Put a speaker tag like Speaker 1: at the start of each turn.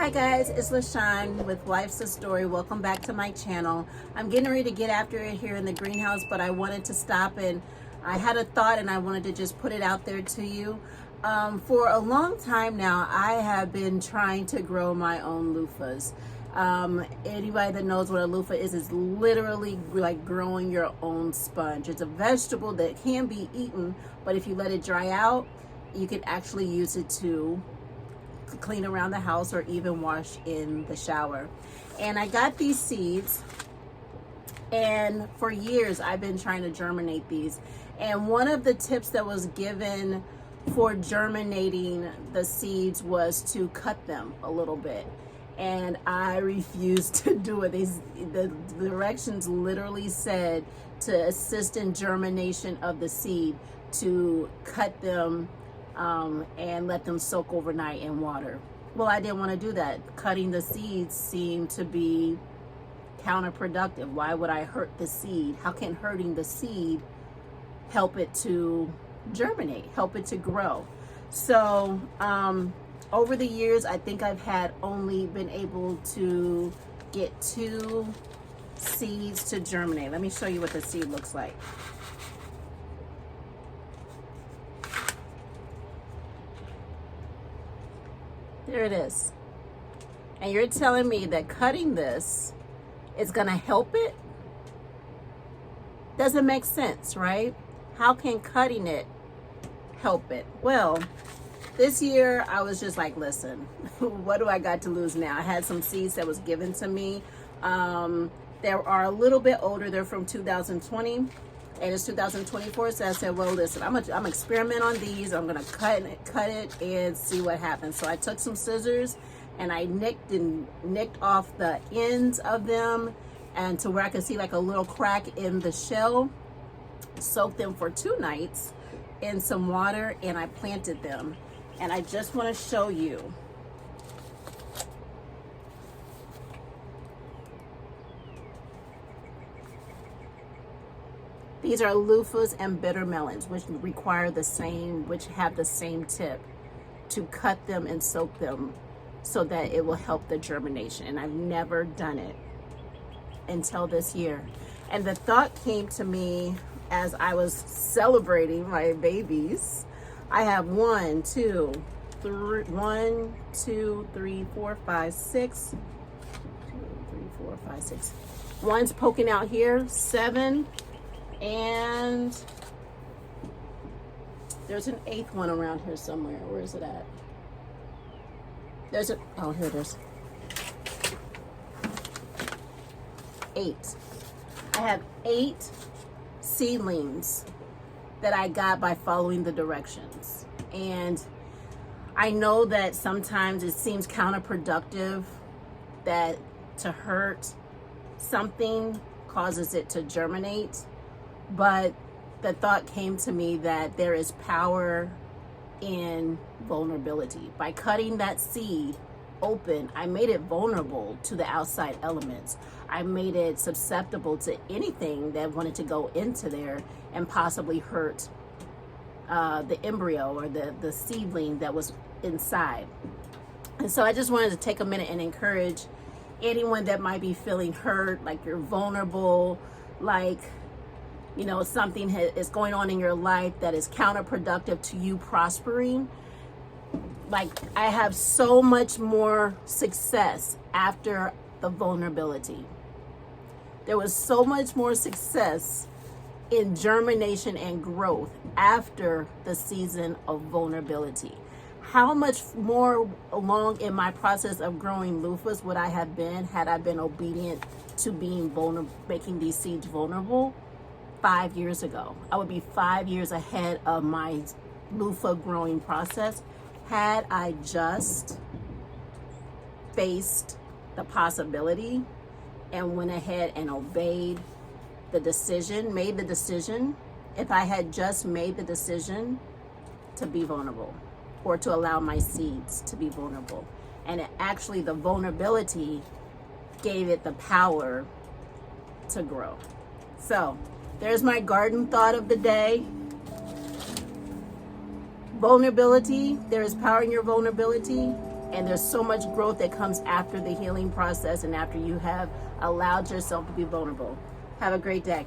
Speaker 1: Hi guys, it's LaShawn with Life's a Story. Welcome back to my channel. I'm getting ready to get after it here in the greenhouse, but I wanted to stop and I had a thought and I wanted to just put it out there to you. For a long time now, I have been trying to grow my own loofahs. Anybody that knows what a loofah is literally like growing your own sponge. It's a vegetable that can be eaten, but if you let it dry out, you can actually use it to clean around the house or even wash in the shower. And I got these seeds, and for years I've been trying to germinate these. And one of the tips that was given for germinating the seeds was to cut them a little bit. And I refused to do it. The directions literally said to assist in germination of the seed, to cut them and let them soak overnight in water. Well, I didn't want to do that. Cutting the seeds seemed to be counterproductive. Why would I hurt the seed? How can hurting the seed help it to germinate, help it to grow? So over the years, I think I've had only been able to get 2 seeds to germinate. Let me show you what the seed looks like. There it is. And you're telling me that cutting this is gonna help it? Doesn't make sense, right? How can cutting it help it? Well, this year I was just like, listen, what do I got to lose now? I had some seeds that was given to me. They are a little bit older. They're from 2020. And it's 2024, so I said, well, listen, I'm experiment on these. I'm gonna cut it and see what happens. So I took some scissors and I nicked off the ends of them, and to where I could see like a little crack in the shell. Soaked them for 2 nights in some water, and I planted them. And I just want to show you. These are loofahs and bitter melons, which have the same tip, to cut them and soak them so that it will help the germination. And I've never done it until this year. And the thought came to me as I was celebrating my babies. I have 1, 2, 3, 1, 2, 3, 4, 5, 6. 2, 3, 4, 5, 6. One's poking out here, 7. And there's an 8th one around here somewhere. Where is it at? Oh, here it is. 8. I have 8 seedlings that I got by following the directions. And I know that sometimes it seems counterproductive that to hurt something causes it to germinate. But the thought came to me that there is power in vulnerability. By cutting that seed open, I made it vulnerable to the outside elements. I made it susceptible to anything that wanted to go into there and possibly hurt the embryo or the seedling that was inside. And so I just wanted to take a minute and encourage anyone that might be feeling hurt, like you're vulnerable, like something is going on in your life that is counterproductive to you prospering. Like, I have so much more success after the vulnerability. There was so much more success in germination and growth after the season of vulnerability. How much more along in my process of growing loofahs would I have been had I been obedient to being vulnerable, making these seeds vulnerable 5 years ago? I would be 5 years ahead of my loofah growing process had I just faced the possibility and went ahead and obeyed the decision, made the decision. If I had just made the decision to be vulnerable or to allow my seeds to be vulnerable. And the vulnerability gave it the power to grow. So there's my garden thought of the day. Vulnerability, there is power in your vulnerability. And there's so much growth that comes after the healing process and after you have allowed yourself to be vulnerable. Have a great day.